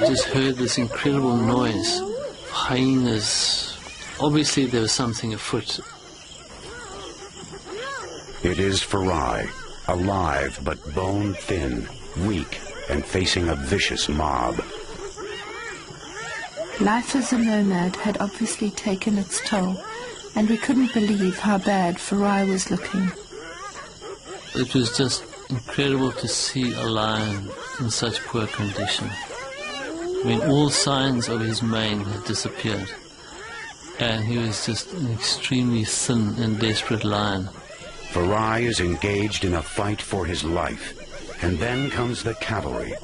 just heard this incredible noise. Hyenas. Obviously there was something afoot. It is Farai, alive but bone-thin, weak, and facing a vicious mob. Life as a nomad had obviously taken its toll, and we couldn't believe how bad Farai was looking. It was just incredible to see a lion in such poor condition. I mean, all signs of his mane had disappeared, and he was just an extremely thin and desperate lion. Farai is engaged in a fight for his life, and then comes the cavalry.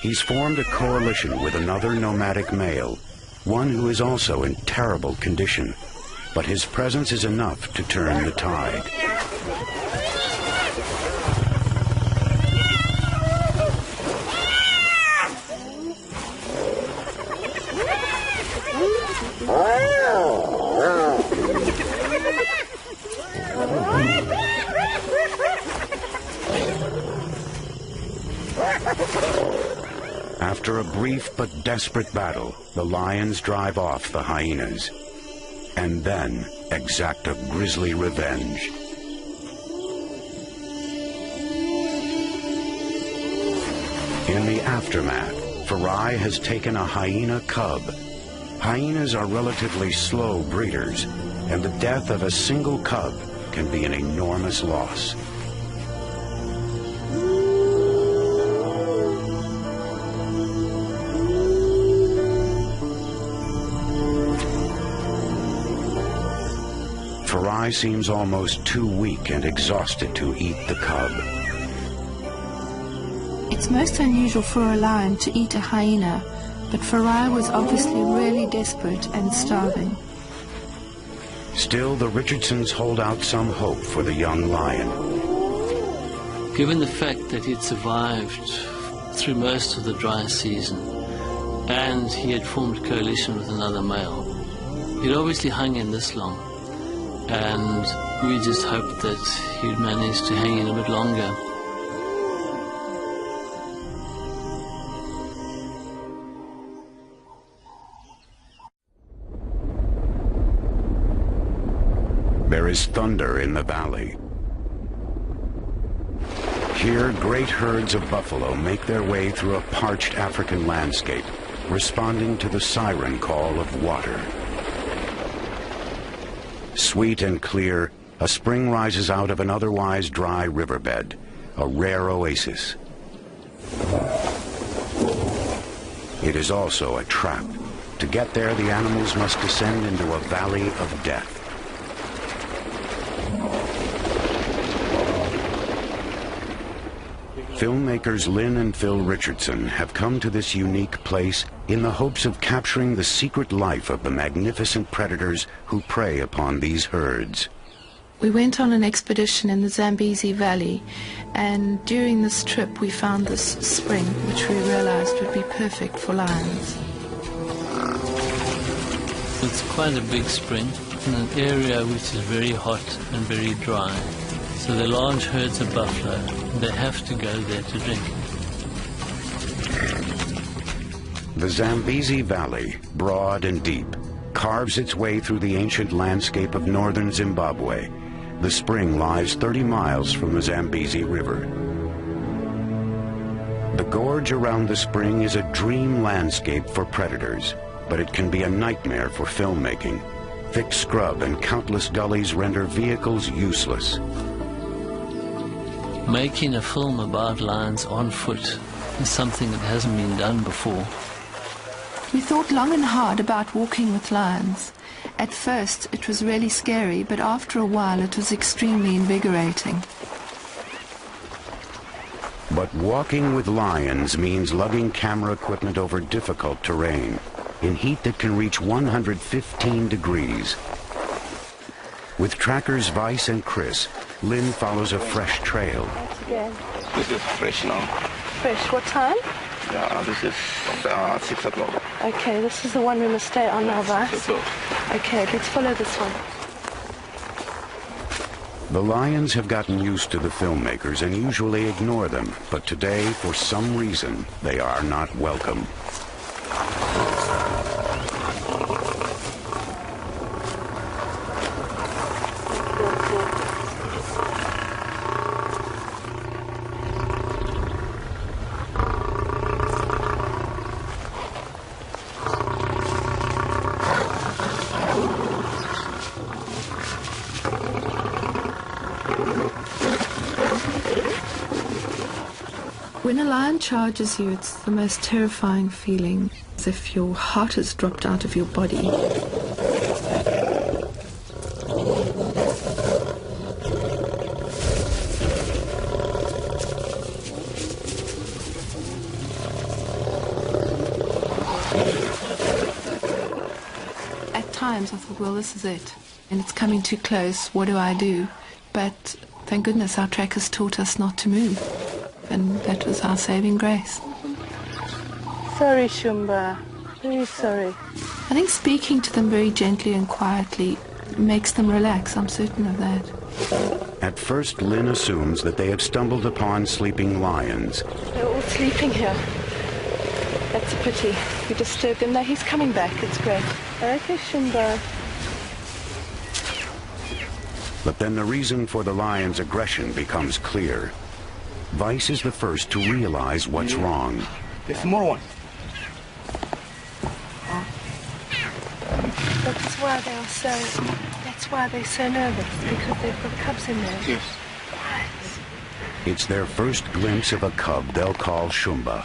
He's formed a coalition with another nomadic male, one who is also in terrible condition, but his presence is enough to turn the tide. After a brief but desperate battle, the lions drive off the hyenas, and then exact a grisly revenge. In the aftermath, Farai has taken a hyena cub. Hyenas are relatively slow breeders, and the death of a single cub can be an enormous loss. Farai seems almost too weak and exhausted to eat the cub. It's most unusual for a lion to eat a hyena, but Farai was obviously really desperate and starving. Still, the Richardsons hold out some hope for the young lion. Given the fact that he'd survived through most of the dry season, and he had formed a coalition with another male, he'd obviously hung in this long. And we just hoped that he'd manage to hang in a bit longer. There is thunder in the valley. Here, great herds of buffalo make their way through a parched African landscape, responding to the siren call of water. Sweet and clear, a spring rises out of an otherwise dry riverbed, a rare oasis. It is also a trap. To get there, the animals must descend into a valley of death. Filmmakers Lynn and Phil Richardson have come to this unique place in the hopes of capturing the secret life of the magnificent predators who prey upon these herds. We went on an expedition in the Zambezi Valley, and during this trip we found this spring, which we realized would be perfect for lions. It's quite a big spring in an area which is very hot and very dry. So the large herds of buffalo, they have to go there to drink. The Zambezi Valley, broad and deep, carves its way through the ancient landscape of northern Zimbabwe. The spring lies 30 miles from the Zambezi River. The gorge around the spring is a dream landscape for predators, but it can be a nightmare for filmmaking. Thick scrub and countless gullies render vehicles useless. Making a film about lions on foot is something that hasn't been done before. We thought long and hard about walking with lions. At first it was really scary, but after a while it was extremely invigorating. But walking with lions means lugging camera equipment over difficult terrain, in heat that can reach 115 degrees. With trackers Vice and Chris, Lynn follows a fresh trail. This is fresh now. Fresh, what time? Yeah, this is 6 o'clock. Okay, this is the one we must stay on now, Vice. Okay, let's follow this one. The lions have gotten used to the filmmakers and usually ignore them, but today, for some reason, they are not welcome. When a lion charges you, it's the most terrifying feeling, as if your heart has dropped out of your body. At times I thought, well, this is it, and it's coming too close, what do I do? But thank goodness our trackers taught us not to move, and that was our saving grace. Sorry, Shumba. Very sorry. I think speaking to them very gently and quietly makes them relax. I'm certain of that. At first, Lynn assumes that they have stumbled upon sleeping lions. They're all sleeping here. That's a pity. We disturbed him. No, he's coming back. It's great. Okay, Shumba. But then the reason for the lion's aggression becomes clear. Vice is the first to realize what's wrong. There's more one. That's why they are so. That's why they're so nervous, because they've got cubs in there. Yes. It's their first glimpse of a cub they'll call Shumba,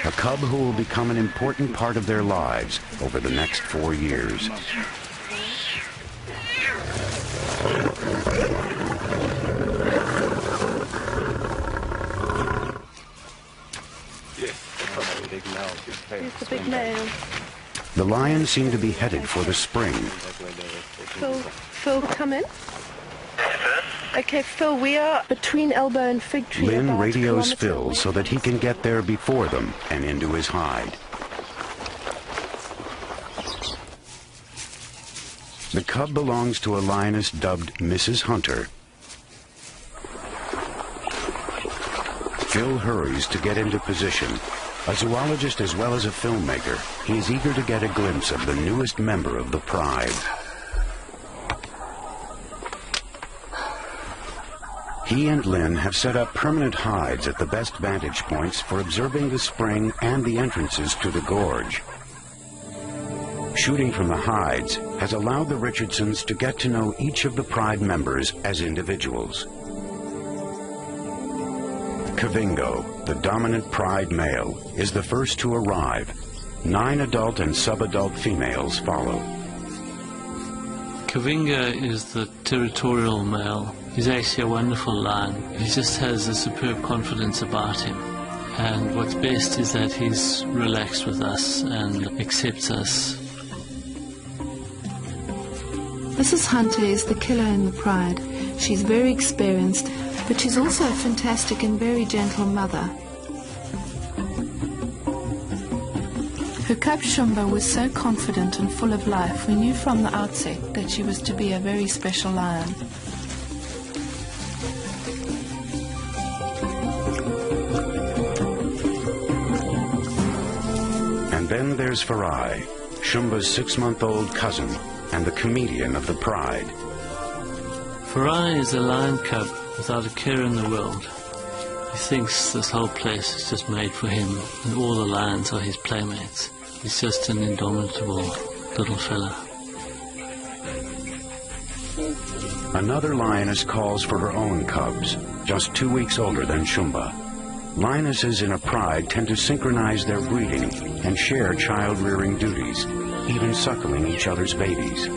a cub who will become an important part of their lives over the next 4 years. Here's the big male. The lions seem to be headed for the spring. Phil, come in. Okay, Phil, we are between Elbow and Fig Tree. Lynn about radios a Phil kilometre so that he can get there before them and into his hide. The cub belongs to a lioness dubbed Mrs. Hunter. Phil hurries to get into position. A zoologist as well as a filmmaker, he is eager to get a glimpse of the newest member of the pride. He and Lynn have set up permanent hides at the best vantage points for observing the spring and the entrances to the gorge. Shooting from the hides has allowed the Richardsons to get to know each of the pride members as individuals. Kavingo, the dominant pride male, is the first to arrive. 9 adult and subadult females follow. Kavinga is the territorial male. He's actually a wonderful lion. He just has a superb confidence about him. And what's best is that he's relaxed with us and accepts us. Mrs. Hunter is the killer in the pride. She's very experienced, but she's also a fantastic and very gentle mother. Her cub Shumba was so confident and full of life, we knew from the outset that she was to be a very special lion. And then there's Farai, Shumba's 6-month-old cousin and the comedian of the pride. Farai is a lion cub without a care in the world. He thinks this whole place is just made for him, and all the lions are his playmates. He's just an indomitable little fella. Another lioness calls for her own cubs, just 2 weeks older than Shumba. Lionesses in a pride tend to synchronize their breeding and share child-rearing duties, even suckling each other's babies.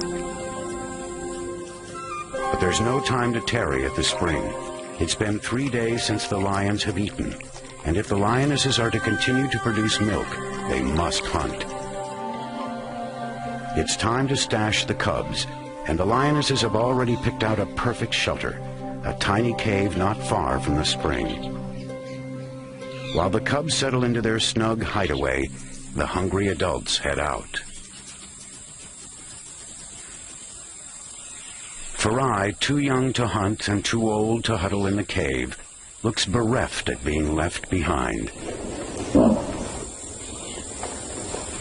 But there's no time to tarry at the spring. It's been 3 days since the lions have eaten, and if the lionesses are to continue to produce milk, they must hunt. It's time to stash the cubs, and the lionesses have already picked out a perfect shelter, a tiny cave not far from the spring. While the cubs settle into their snug hideaway, the hungry adults head out. Farai, too young to hunt and too old to huddle in the cave, looks bereft at being left behind.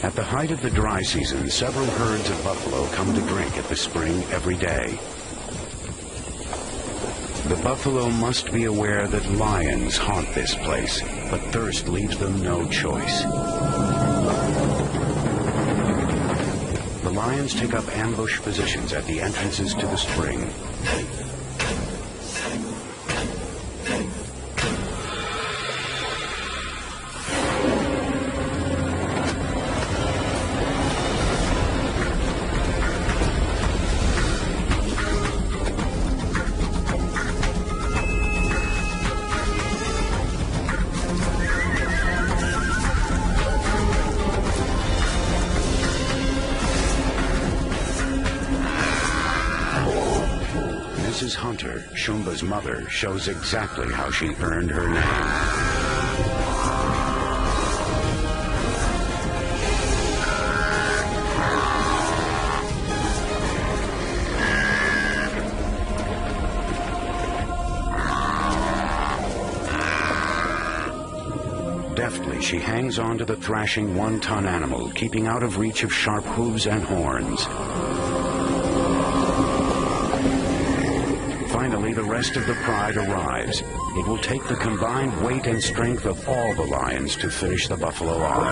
At the height of the dry season, several herds of buffalo come to drink at the spring every day. The buffalo must be aware that lions haunt this place, but thirst leaves them no choice. The lions take up ambush positions at the entrances to the spring. hunter, Shumba's mother, shows exactly how she earned her name. Deftly, she hangs on to the thrashing one-ton animal, keeping out of reach of sharp hooves and horns. Finally, the rest of the pride arrives. It will take the combined weight and strength of all the lions to finish the buffalo off.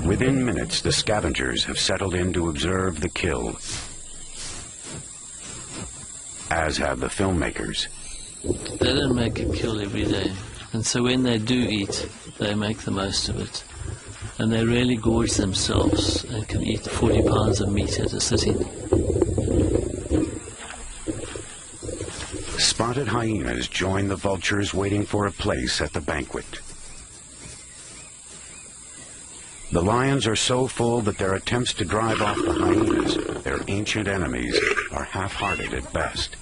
Within minutes, the scavengers have settled in to observe the kill, as have the filmmakers. They don't make a kill every day, and so when they do eat, they make the most of it. And they really gorge themselves and can eat 40 pounds of meat at a sitting. Spotted hyenas join the vultures waiting for a place at the banquet. The lions are so full that their attempts to drive off the hyenas, their ancient enemies, are half-hearted at best.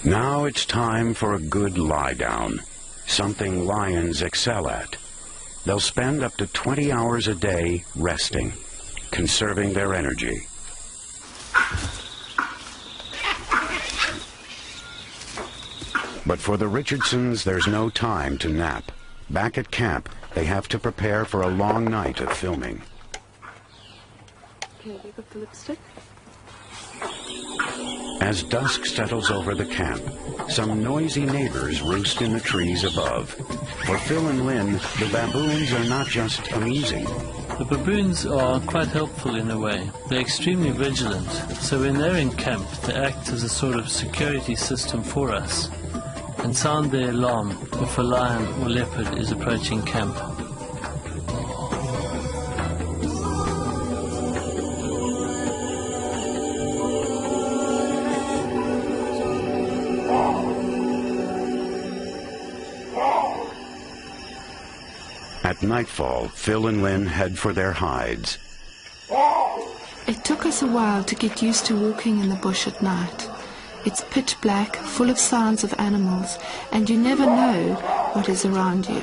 Now it's time for a good lie-down, something lions excel at. They'll spend up to 20 hours a day resting, conserving their energy. But for the Richardsons, there's no time to nap. Back at camp, they have to prepare for a long night of filming. Okay, you got the lipstick? As dusk settles over the camp, some noisy neighbors roost in the trees above. For Phil and Lynn, the baboons are not just amusing. The baboons are quite helpful in a way. They're extremely vigilant, so when they're in camp, they act as a sort of security system for us and sound their alarm if a lion or leopard is approaching camp. At nightfall, Phil and Lynn head for their hides. It took us a while to get used to walking in the bush at night. It's pitch black, full of sounds of animals, and you never know what is around you.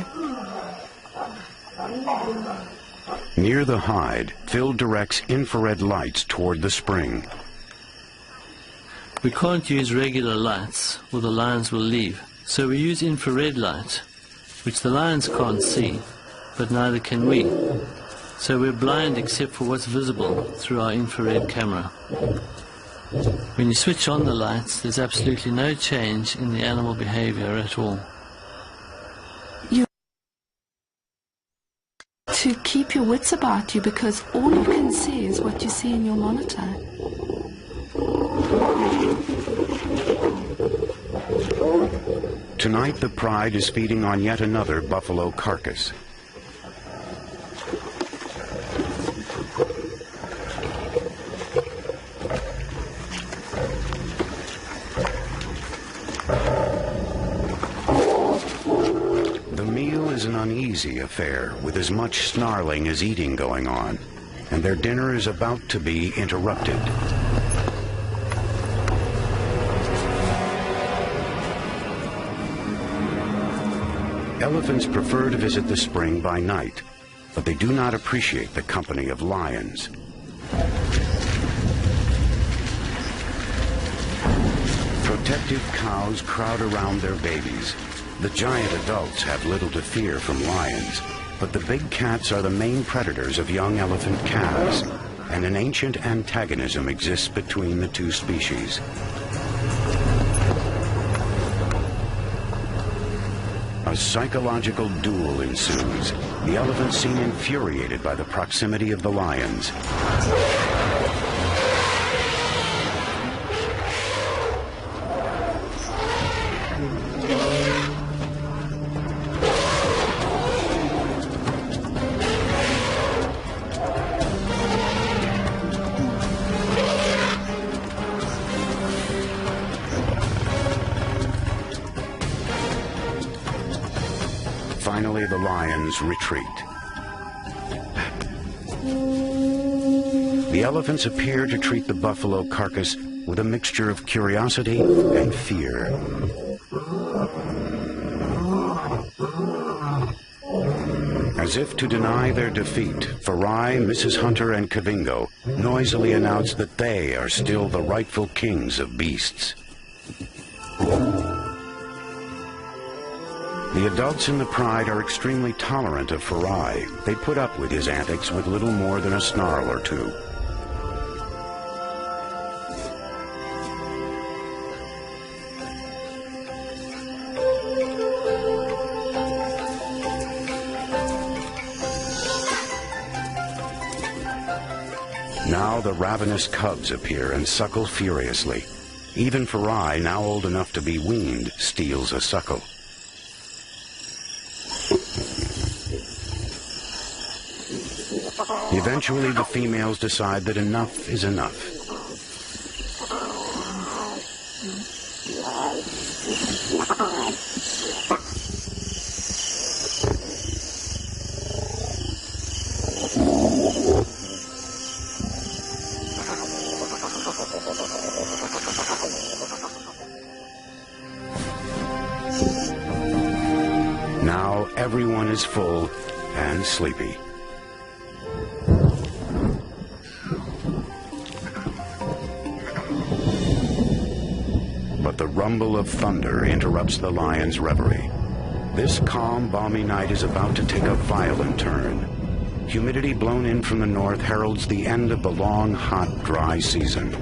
Near the hide, Phil directs infrared lights toward the spring. We can't use regular lights or the lions will leave, so we use infrared light, which the lions can't see, but neither can we. So we're blind except for what's visible through our infrared camera. When you switch on the lights, there's absolutely no change in the animal behavior at all. To keep your wits about you, because all you can see is what you see in your monitor. Tonight, the pride is feeding on yet another buffalo carcass. An uneasy affair with as much snarling as eating going on, and their dinner is about to be interrupted. Elephants prefer to visit the spring by night, but they do not appreciate the company of lions. Protective cows crowd around their babies. The giant adults have little to fear from lions, but the big cats are the main predators of young elephant calves, and an ancient antagonism exists between the two species. A psychological duel ensues. The elephants seem infuriated by the proximity of the lions. finally the lions retreat. The elephants appear to treat the buffalo carcass with a mixture of curiosity and fear. As if to deny their defeat, Farai, Mrs. Hunter, and Kavingo noisily announce that they are still the rightful kings of beasts. The adults in the pride are extremely tolerant of Farai. They put up with his antics with little more than a snarl or two. Now the ravenous cubs appear and suckle furiously. Even Farai, now old enough to be weaned, steals a suckle. Eventually, the females decide that enough is enough. Now everyone is full and sleepy. But the rumble of thunder interrupts the lion's reverie. This calm, balmy night is about to take a violent turn. Humidity blown in from the north heralds the end of the long, hot, dry season.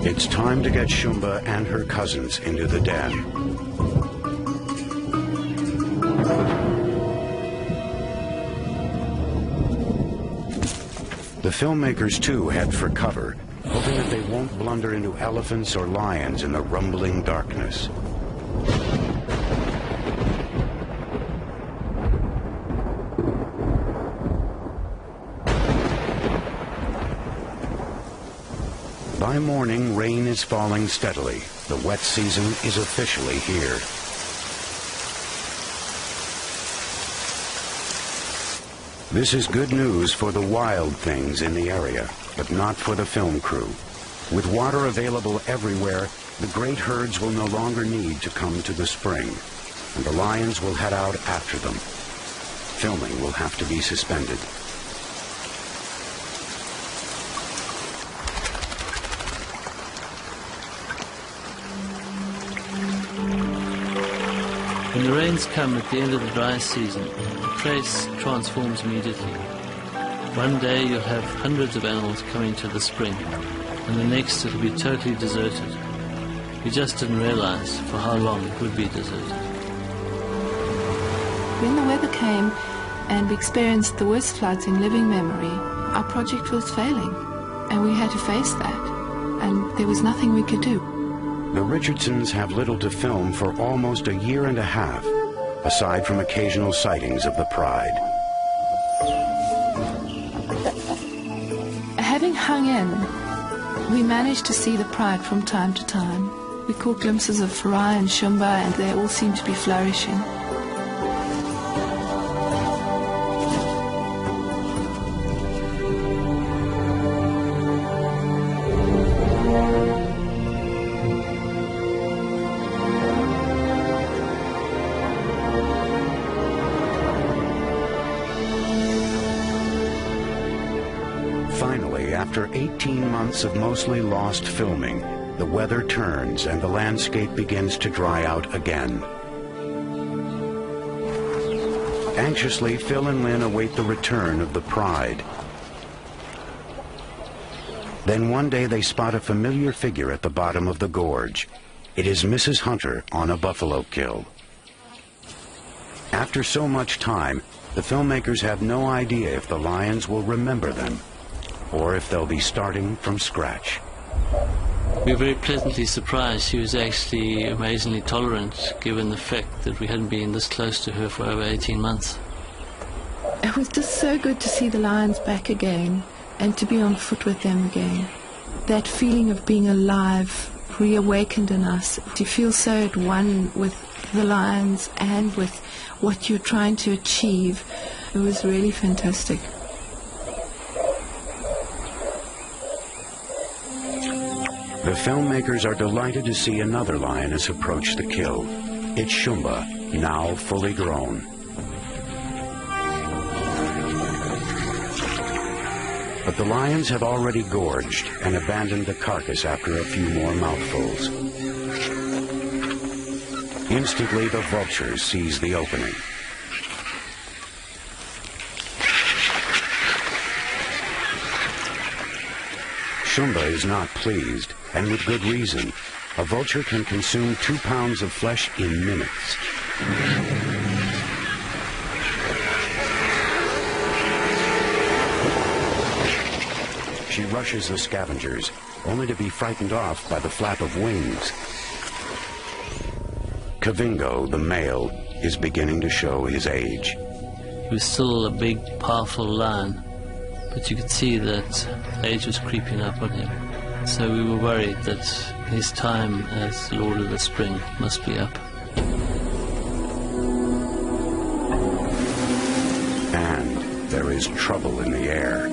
It's time to get Shumba and her cousins into the den. The filmmakers, too, head for cover, hoping that they won't blunder into elephants or lions in the rumbling darkness. By morning, rain is falling steadily. The wet season is officially here. This is good news for the wild things in the area, but not for the film crew. With water available everywhere, the great herds will no longer need to come to the spring, and the lions will head out after them. Filming will have to be suspended. When the rains come at the end of the dry season, the place transforms immediately. One day you'll have hundreds of animals coming to the spring, and the next it'll be totally deserted. We just didn't realize for how long it would be deserted. When the weather came and we experienced the worst floods in living memory, our project was failing, and we had to face that, and there was nothing we could do. The Richardsons have little to film for almost a year and a half, aside from occasional sightings of the pride. Having hung in, we managed to see the pride from time to time. We caught glimpses of Farai and Shumba, and they all seemed to be flourishing. Finally, after 18 months of mostly lost filming, the weather turns and the landscape begins to dry out again. Anxiously, Phil and Lynn await the return of the pride. Then one day they spot a familiar figure at the bottom of the gorge. It is Mrs. Hunter on a buffalo kill. After so much time, the filmmakers have no idea if the lions will remember them, or if they'll be starting from scratch. We were very pleasantly surprised. She was actually amazingly tolerant, given the fact that we hadn't been this close to her for over 18 months. It was just so good to see the lions back again and to be on foot with them again. That feeling of being alive reawakened in us. You feel so at one with the lions and with what you're trying to achieve. It was really fantastic. The filmmakers are delighted to see another lioness approach the kill. It's Shumba, now fully grown. But the lions have already gorged and abandoned the carcass after a few more mouthfuls. Instantly, the vulture sees the opening. Shumba is not pleased, and with good reason. A vulture can consume 2 pounds of flesh in minutes. She rushes the scavengers, only to be frightened off by the flap of wings. Kavingo, the male, is beginning to show his age. He was still a big, powerful lion, but you could see that age was creeping up on him. So we were worried that his time as Lord of the Spring must be up. And there is trouble in the air.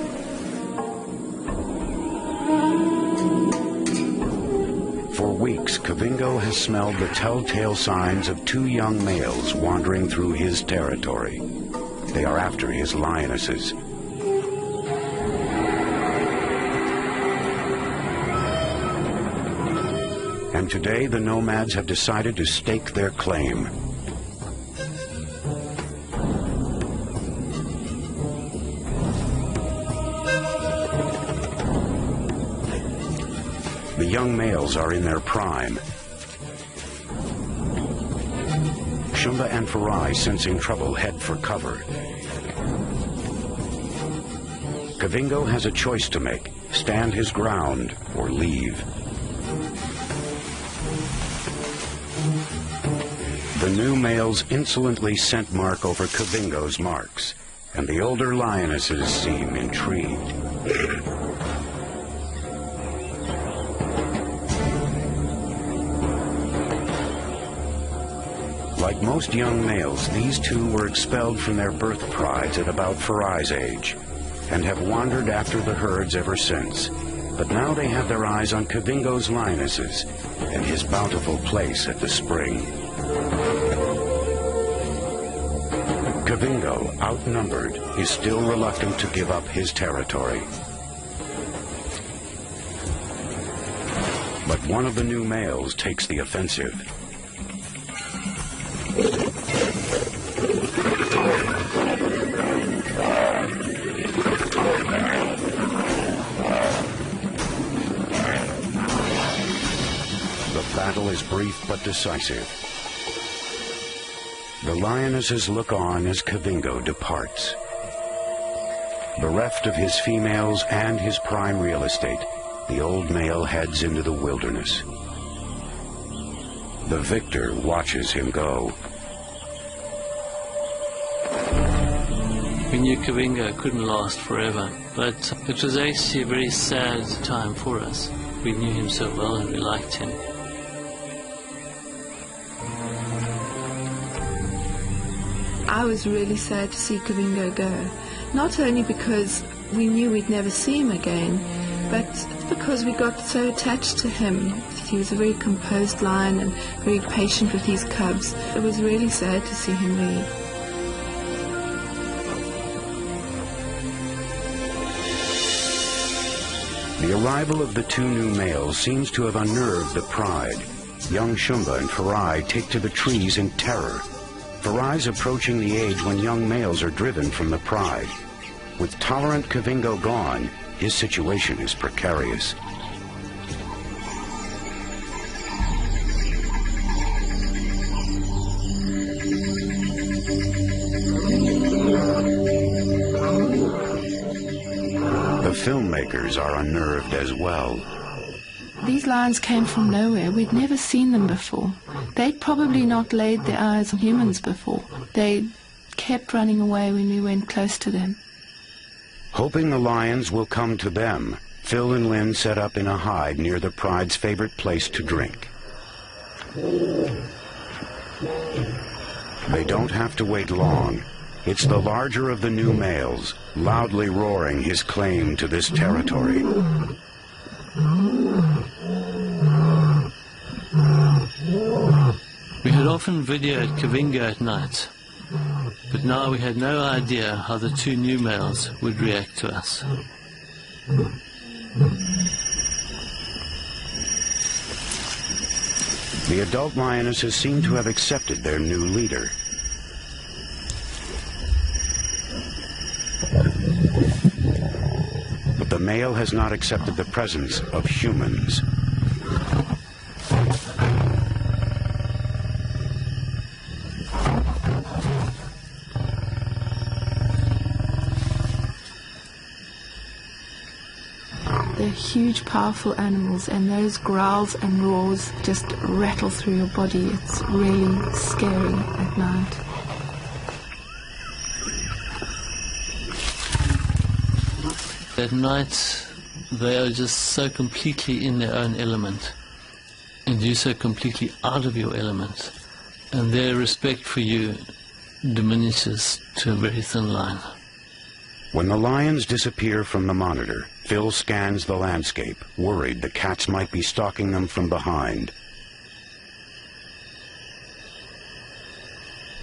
For weeks, Kavingo has smelled the telltale signs of 2 young males wandering through his territory. They are after his lionesses. And today the nomads have decided to stake their claim. The young males are in their prime. Shumba and Farai, sensing trouble, head for cover. Kavingo has a choice to make: stand his ground or leave. The new males insolently scent mark over Kavingo's marks, and the older lionesses seem intrigued. Like most young males, these 2 were expelled from their birth prides at about Farai's age, and have wandered after the herds ever since. But now they have their eyes on Kavingo's lionesses and his bountiful place at the spring. Kavingo, outnumbered, is still reluctant to give up his territory. But one of the new males takes the offensive. The battle is brief but decisive. The lionesses look on as Kavingo departs. Bereft of his females and his prime real estate, the old male heads into the wilderness. The victor watches him go. We knew Kavingo couldn't last forever, but it was actually a very sad time for us. We knew him so well and we liked him. I was really sad to see Kavingo go, not only because we knew we'd never see him again, but because we got so attached to him. He was a very composed lion and very patient with his cubs. It was really sad to see him leave. The arrival of the 2 new males seems to have unnerved the pride. Young Shumba and Farai take to the trees in terror. Farai's approaching the age when young males are driven from the pride. With tolerant Kavingo gone, his situation is precarious. The filmmakers are unnerved as well. These lions came from nowhere. We'd never seen them before. They'd probably not laid their eyes on humans before. They kept running away when we went close to them. Hoping the lions will come to them, Phil and Lynn set up in a hide near the pride's favorite place to drink. They don't have to wait long. It's the larger of the new males, loudly roaring his claim to this territory. We had often videoed Kavinga at night, but now we had no idea how the two new males would react to us. The adult lionesses seem to have accepted their new leader. But the male has not accepted the presence of humans. They're huge, powerful animals, and those growls and roars just rattle through your body. It's really scary at night. At night, they are just so completely in their own element, and you're so completely out of your element, and their respect for you diminishes to a very thin line. When the lions disappear from the monitor, Phil scans the landscape, worried the cats might be stalking them from behind.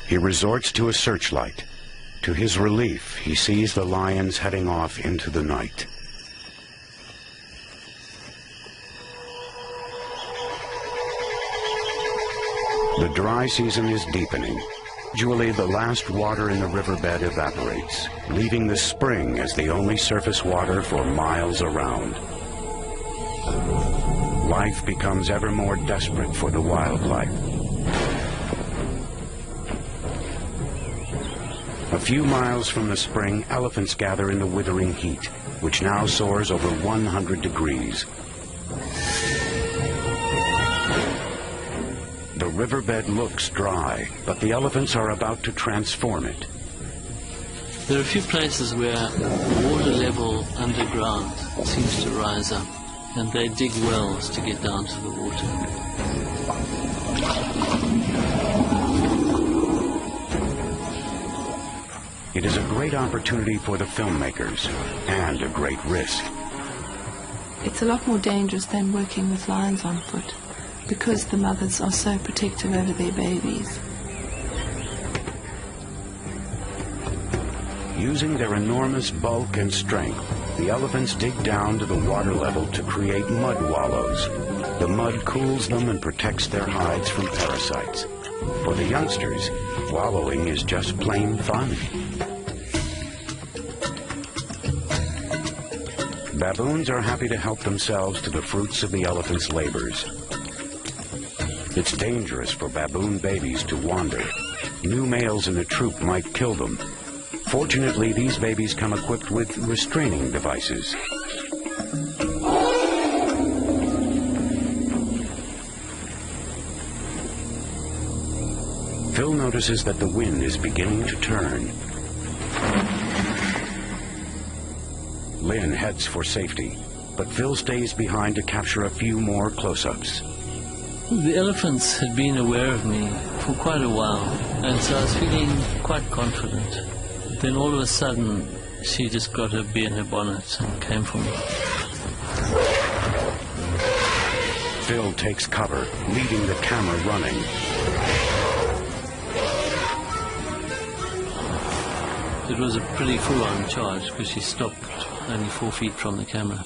He resorts to a searchlight. To his relief, he sees the lions heading off into the night. The dry season is deepening. Gradually, the last water in the riverbed evaporates, leaving the spring as the only surface water for miles around. Life becomes ever more desperate for the wildlife. A few miles from the spring, elephants gather in the withering heat, which now soars over 100 degrees. The riverbed looks dry, but the elephants are about to transform it. There are a few places where the water level underground seems to rise up, and they dig wells to get down to the water. It is a great opportunity for the filmmakers, and a great risk. It's a lot more dangerous than working with lions on foot, because the mothers are so protective over their babies. Using their enormous bulk and strength, the elephants dig down to the water level to create mud wallows. The mud cools them and protects their hides from parasites. For the youngsters, wallowing is just plain fun. Baboons are happy to help themselves to the fruits of the elephants' labors. It's dangerous for baboon babies to wander. New males in the troop might kill them. Fortunately, these babies come equipped with restraining devices. Phil notices that the wind is beginning to turn. Lynn heads for safety, but Phil stays behind to capture a few more close-ups. The elephants had been aware of me for quite a while, and so I was feeling quite confident. Then all of a sudden, she just got her bee in her bonnet and came for me. Phil takes cover, leaving the camera running. It was a pretty full-on charge because she stopped only 4 feet from the camera.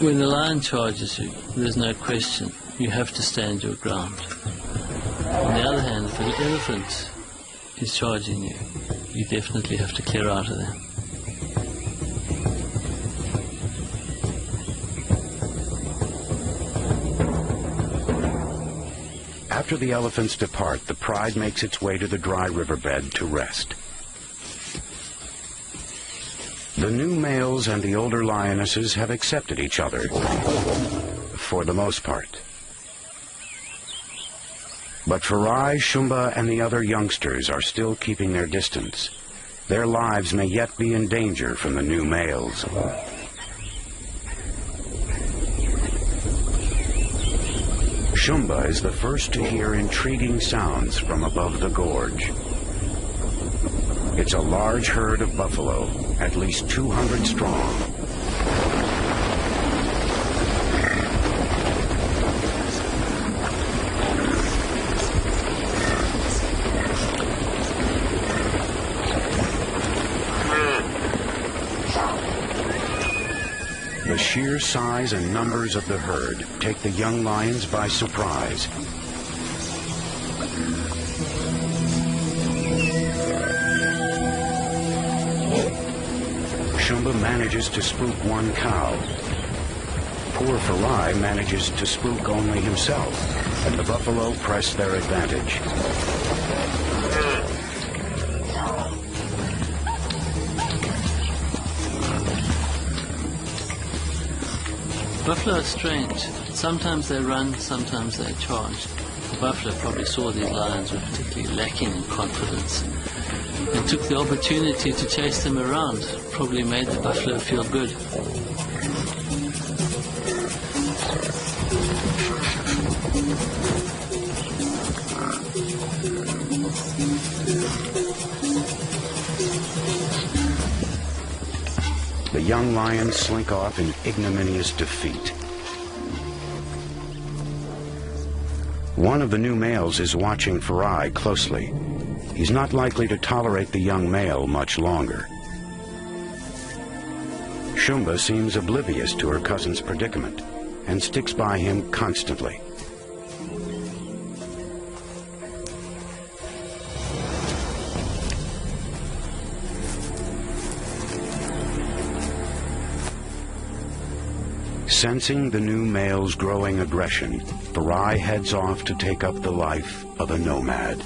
When the lion charges you, there's no question. You have to stand your ground. On the other hand, if an elephant is charging you, you definitely have to clear out of there. After the elephants depart, the pride makes its way to the dry riverbed to rest. The new males and the older lionesses have accepted each other, for the most part. But Farai, Shumba, and the other youngsters are still keeping their distance. Their lives may yet be in danger from the new males. Shumba is the first to hear intriguing sounds from above the gorge. It's a large herd of buffalo, at least 200 strong. The sheer size and numbers of the herd take the young lions by surprise. Shumba manages to spook one cow. Poor Farai manages to spook only himself, and the buffalo press their advantage. Buffalo are strange. Sometimes they run, sometimes they charge. The buffalo probably saw these lions were particularly lacking in confidence and took the opportunity to chase them around. Probably made the buffalo feel good. The young lions slink off in ignominious defeat. One of the new males is watching Farai closely. He's not likely to tolerate the young male much longer. Shumba seems oblivious to her cousin's predicament and sticks by him constantly. Sensing the new male's growing aggression, Farai heads off to take up the life of a nomad.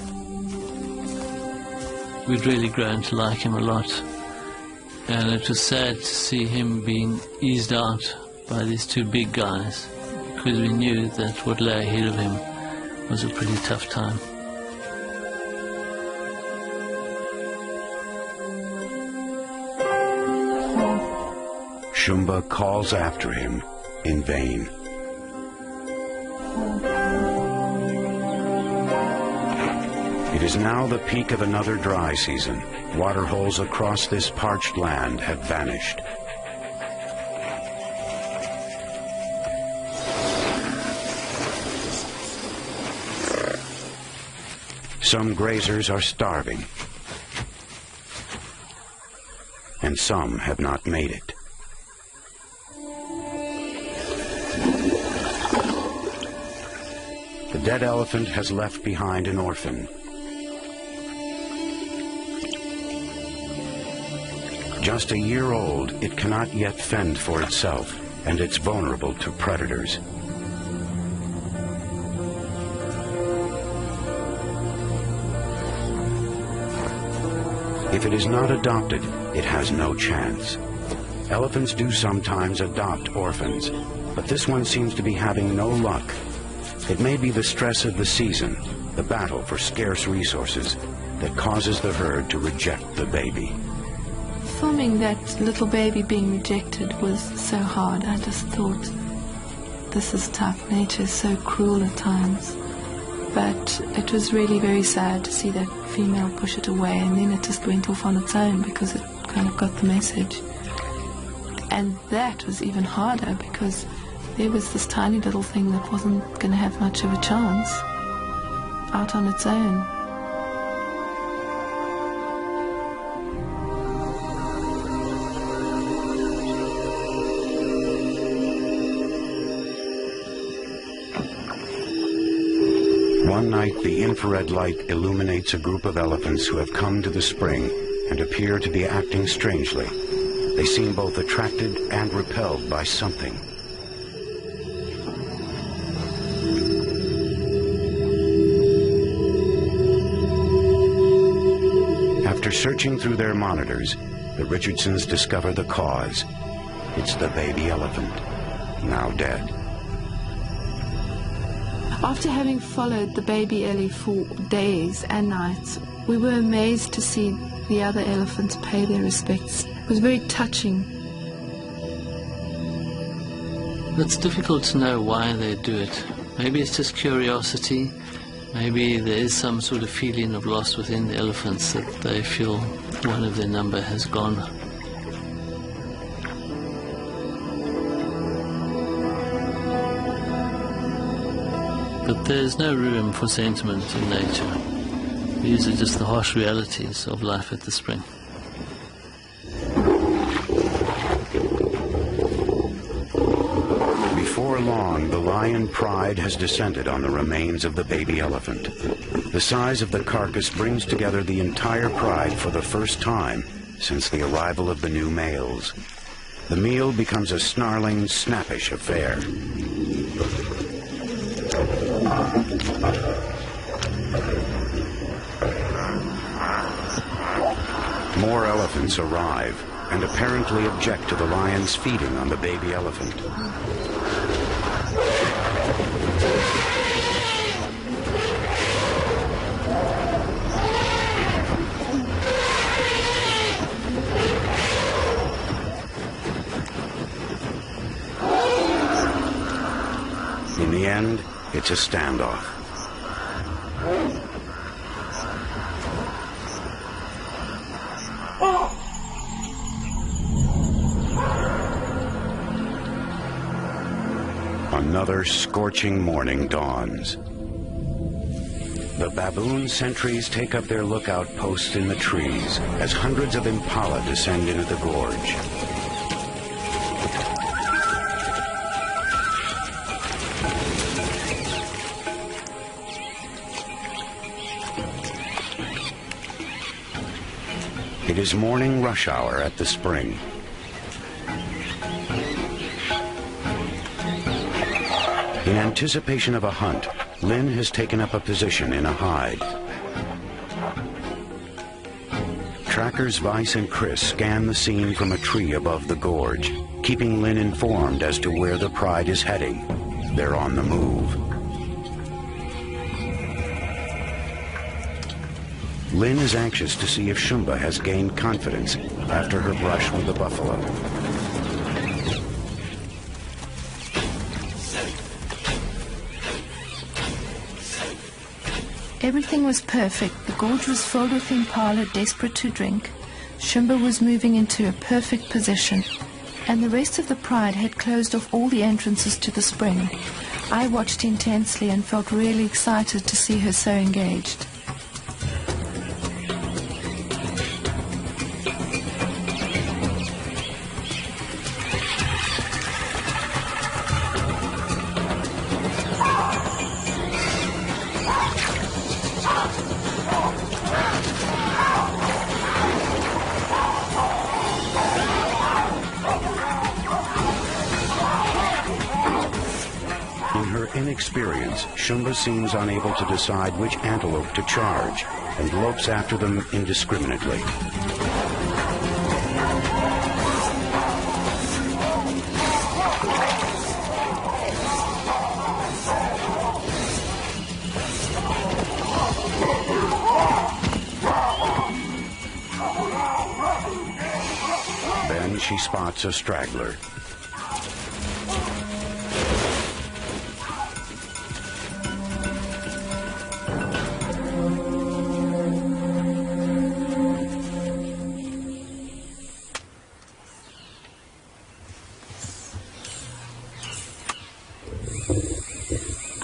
We'd really grown to like him a lot, and it was sad to see him being eased out by these two big guys, because we knew that what lay ahead of him was a pretty tough time. Shumba calls after him in vain. It is now the peak of another dry season. Water holes across this parched land have vanished. Some grazers are starving, and some have not made it. The dead elephant has left behind an orphan. Just a year old, it cannot yet fend for itself, and it's vulnerable to predators. If it is not adopted, it has no chance. Elephants do sometimes adopt orphans, but this one seems to be having no luck. It may be the stress of the season, the battle for scarce resources, that causes the herd to reject the baby. Filming that little baby being rejected was so hard. I just thought, this is tough. Nature is so cruel at times. But it was really very sad to see that female push it away, and then it just went off on its own because it kind of got the message. And that was even harder because there was this tiny little thing that wasn't going to have much of a chance out on its own. One night, the infrared light illuminates a group of elephants who have come to the spring and appear to be acting strangely. They seem both attracted and repelled by something. After searching through their monitors, the Richardsons discover the cause. It's the baby elephant, now dead. After having followed the baby Ellie for days and nights, we were amazed to see, the other elephants pay their respects. It was very touching. It's difficult to know why they do it. Maybe it's just curiosity. Maybe there is some sort of feeling of loss within the elephants that they feel one of their number has gone. But there's no room for sentiment in nature. These are just the harsh realities of life at the spring. Before long, the lion pride has descended on the remains of the baby elephant. The size of the carcass brings together the entire pride for the first time since the arrival of the new males. The meal becomes a snarling, snappish affair. More elephants arrive and apparently object to the lions feeding on the baby elephant. In the end, it's a standoff. Another scorching morning dawns. The baboon sentries take up their lookout posts in the trees as hundreds of impala descend into the gorge. It is morning rush hour at the spring. In anticipation of a hunt, Lynn has taken up a position in a hide. Trackers Vice and Chris scan the scene from a tree above the gorge, keeping Lynn informed as to where the pride is heading. They're on the move. Lynn is anxious to see if Shumba has gained confidence after her brush with the buffalo. Everything was perfect. The gorge was filled with impala desperate to drink. Shumba was moving into a perfect position, and the rest of the pride had closed off all the entrances to the spring. I watched intensely and felt really excited to see her so engaged. Inexperience, Shumba seems unable to decide which antelope to charge and lopes after them indiscriminately. Then she spots a straggler.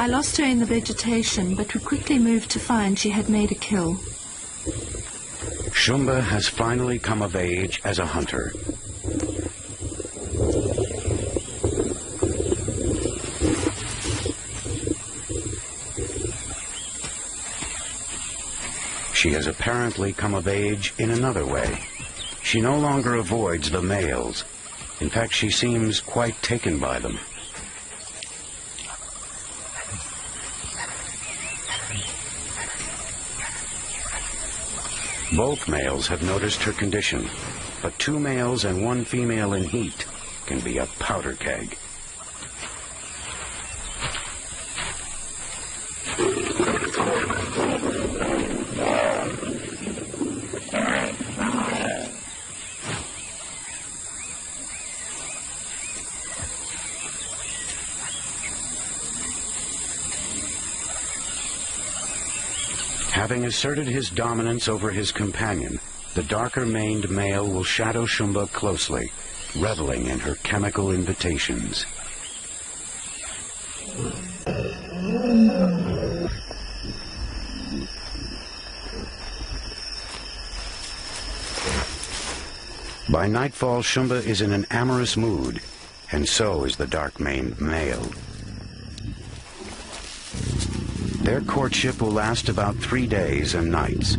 I lost her in the vegetation, but we quickly moved to find she had made a kill. Shumba has finally come of age as a hunter. She has apparently come of age in another way. She no longer avoids the males. In fact, she seems quite taken by them. Both males have noticed her condition, but 2 males and 1 female in heat can be a powder keg. Having asserted his dominance over his companion, the darker-maned male will shadow Shumba closely, reveling in her chemical invitations. By nightfall, Shumba is in an amorous mood, and so is the dark-maned male. Their courtship will last about 3 days and nights,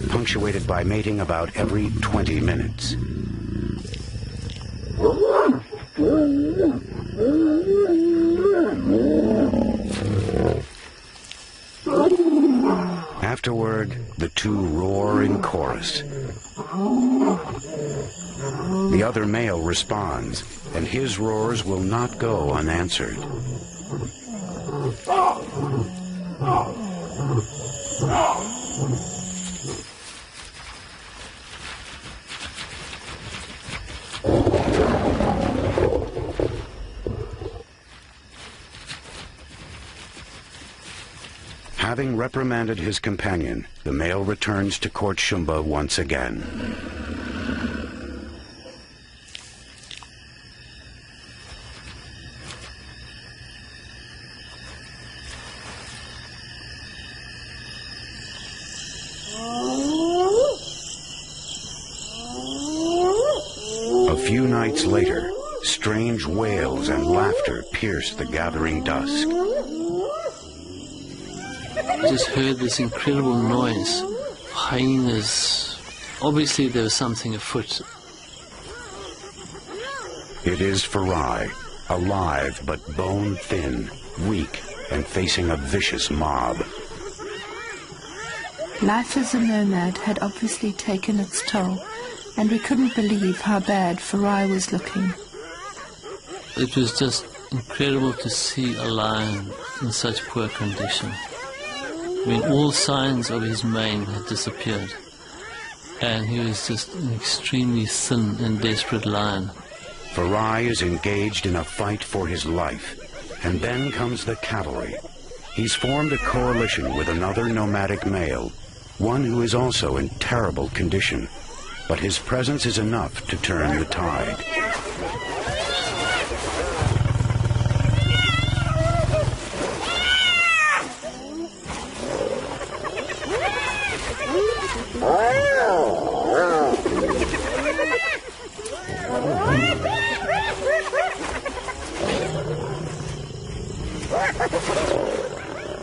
punctuated by mating about every 20 minutes. Afterward, the two roar in chorus. The other male responds, and his roars will not go unanswered. Having reprimanded his companion, the male returns to court Shumba once again. A few nights later, strange wails and laughter pierce the gathering dusk. I just heard this incredible noise. Hyenas. Obviously there was something afoot. It is Farai, alive but bone-thin, weak, and facing a vicious mob. Life as a nomad had obviously taken its toll, and we couldn't believe how bad Farai was looking. It was just incredible to see a lion in such poor condition. I mean, all signs of his mane had disappeared, and he was just an extremely thin and desperate lion. Farai is engaged in a fight for his life, and then comes the cavalry. He's formed a coalition with another nomadic male, one who is also in terrible condition, but his presence is enough to turn the tide.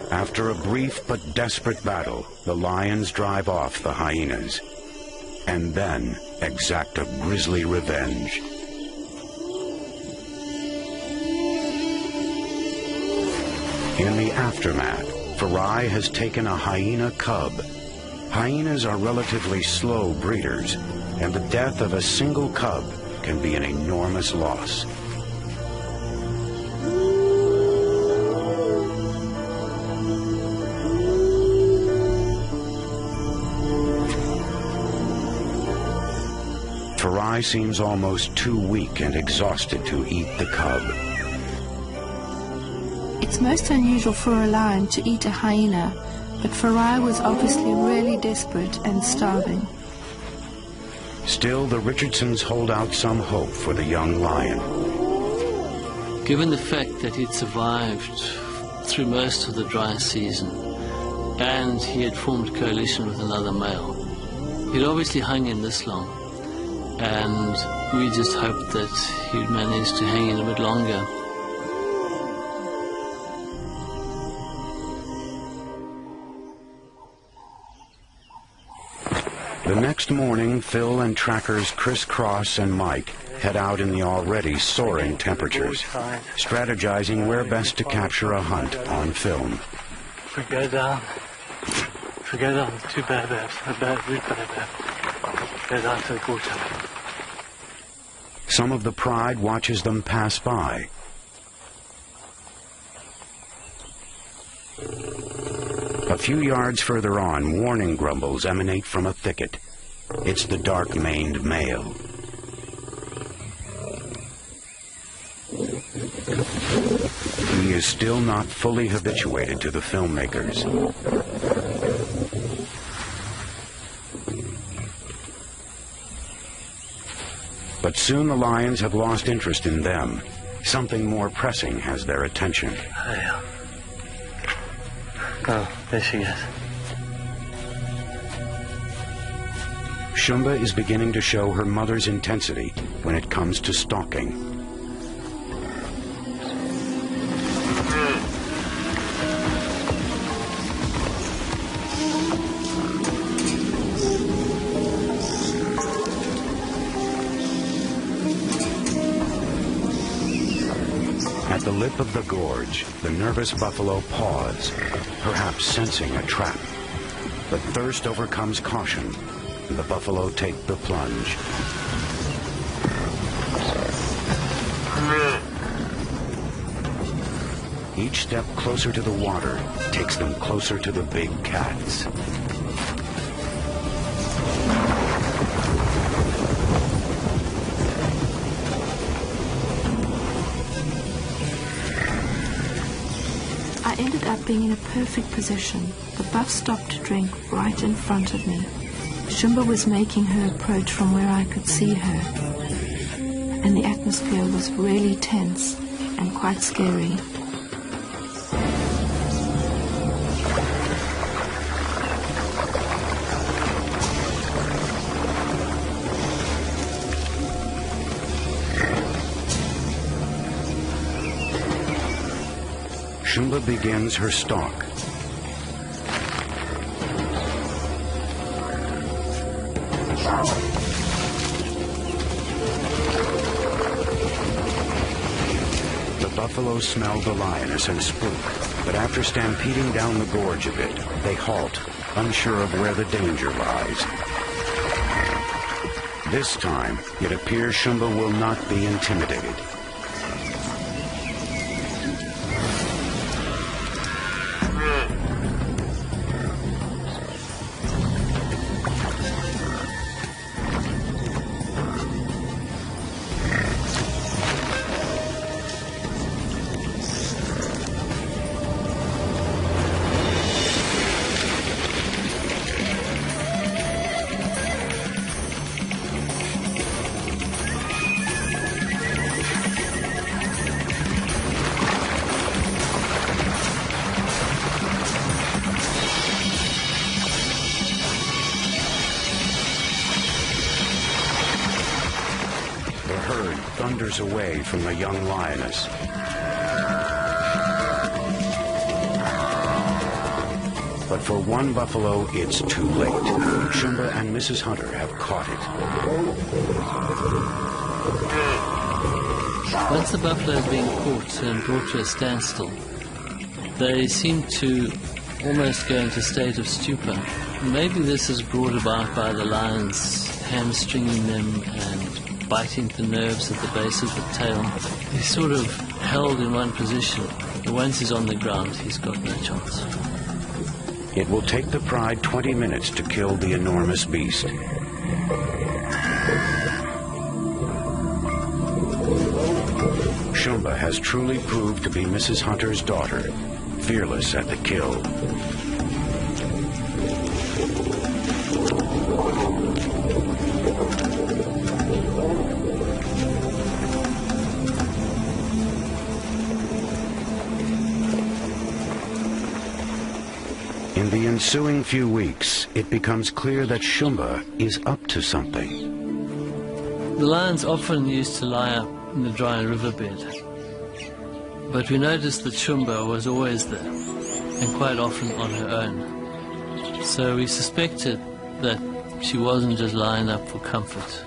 After a brief but desperate battle, the lions drive off the hyenas, and then exact a grisly revenge. In the aftermath, Farai has taken a hyena cub. Hyenas are relatively slow breeders, and the death of a single cub can be an enormous loss. Farai seems almost too weak and exhausted to eat the cub. It's most unusual for a lion to eat a hyena, but Farai was obviously really desperate and starving. Still, the Richardsons hold out some hope for the young lion. Given the fact that he'd survived through most of the dry season, and he had formed a coalition with another male, he'd obviously hung in this long. And we just hoped that he'd manage to hang in a bit longer. The next morning, Phil and trackers Chris Cross and Mike head out in the already soaring temperatures, strategizing where best to capture a hunt on film. If we go down two baobabs, a bad root baobab, go down to the water. Some of the pride watches them pass by. A few yards further on, warning grumbles emanate from a thicket. It's the dark-maned male. He is still not fully habituated to the filmmakers. But soon the lions have lost interest in them. Something more pressing has their attention. Oh, there she is. Shumba is beginning to show her mother's intensity when it comes to stalking. At the lip of the gorge, the nervous buffalo paws, perhaps sensing a trap. But thirst overcomes caution, and the buffalo take the plunge. Each step closer to the water takes them closer to the big cats. I ended up being in a perfect position. The buff stopped to drink right in front of me. Shumba was making her approach from where I could see her. And the atmosphere was really tense and quite scary. Shumba begins her stalk. The buffalo smell the lioness and spook, but after stampeding down the gorge a bit, they halt, unsure of where the danger lies. This time, it appears Shumba will not be intimidated. Thunders away from the young lioness. But for one buffalo, it's too late. Shumba and Mrs. Hunter have caught it. Once the buffalo is being caught and brought to a standstill, they seem to almost go into a state of stupor. Maybe this is brought about by the lions hamstringing them and biting the nerves at the base of the tail. He's sort of held in one position, but once he's on the ground, he's got no chance. It will take the pride 20 minutes to kill the enormous beast. Shumba has truly proved to be Mrs. Hunter's daughter, fearless at the kill. In the ensuing few weeks, it becomes clear that Shumba is up to something. The lions often used to lie up in the dry riverbed, but we noticed that Shumba was always there, and quite often on her own. So we suspected that she wasn't just lying up for comfort,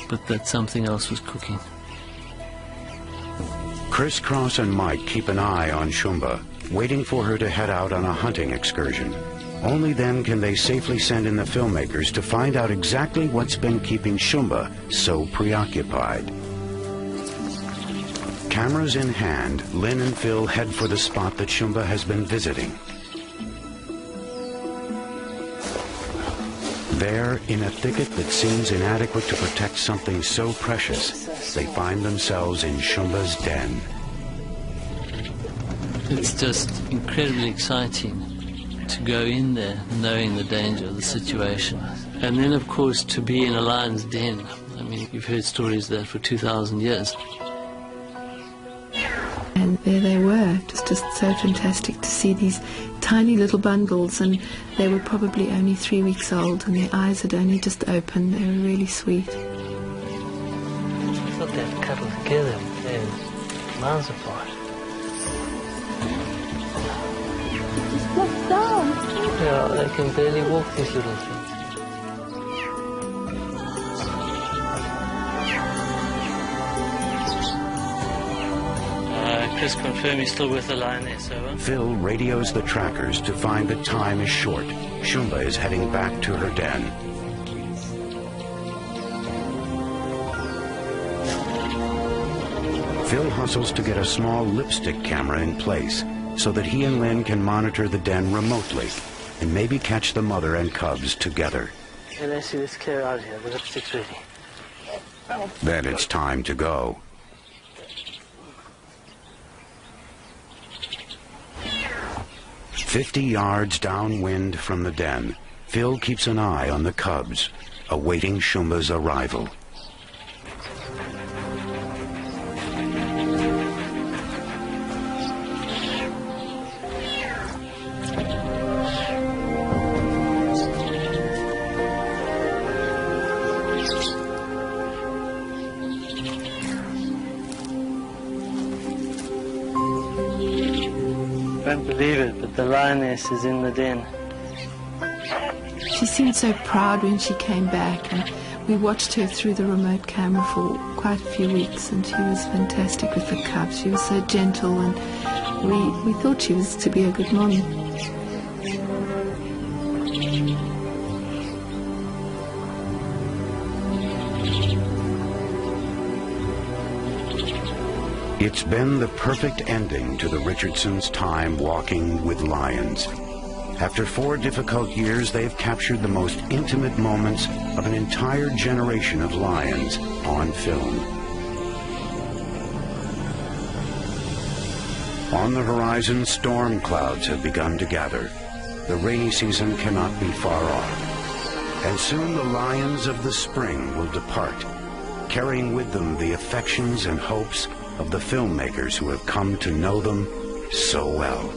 but that something else was cooking. Chris Cross and Mike keep an eye on Shumba, waiting for her to head out on a hunting excursion. Only then can they safely send in the filmmakers to find out exactly what's been keeping Shumba so preoccupied. Cameras in hand, Lynn and Phil head for the spot that Shumba has been visiting. There, in a thicket that seems inadequate to protect something so precious, they find themselves in Shumba's den. It's just incredibly exciting to go in there knowing the danger of the situation. And then, of course, to be in a lion's den. I mean, mean, you've heard stories of that for 2,000 years. And there they were. It was just so fantastic to see these tiny little bundles, and they were probably only 3 weeks old, and their eyes had only just opened. They were really sweet. I thought they'd cuddle together, they're miles apart. Just flopped down. Yeah, they can barely walk, these little things. Chris, confirm he's still with the lioness, over. Phil radios the trackers to find that time is short. Shumba is heading back to her den. Phil hustles to get a small lipstick camera in place so that he and Lynn can monitor the den remotely and maybe catch the mother and cubs together. And let's see, let's clear out here. The lipstick's ready. Then it's time to go. "50 yards downwind from the den, Phil keeps an eye on the cubs, awaiting Shumba's arrival. I don't believe it, but the lioness is in the den. She seemed so proud when she came back, and we watched her through the remote camera for quite a few weeks, and she was fantastic with the cubs. She was so gentle, and we thought she was to be a good mom. It's been the perfect ending to the Richardsons' time walking with lions. After 4 difficult years, they've captured the most intimate moments of an entire generation of lions on film. On the horizon, storm clouds have begun to gather. The rainy season cannot be far off. And soon the lions of the spring will depart, carrying with them the affections and hopes of the filmmakers who have come to know them so well.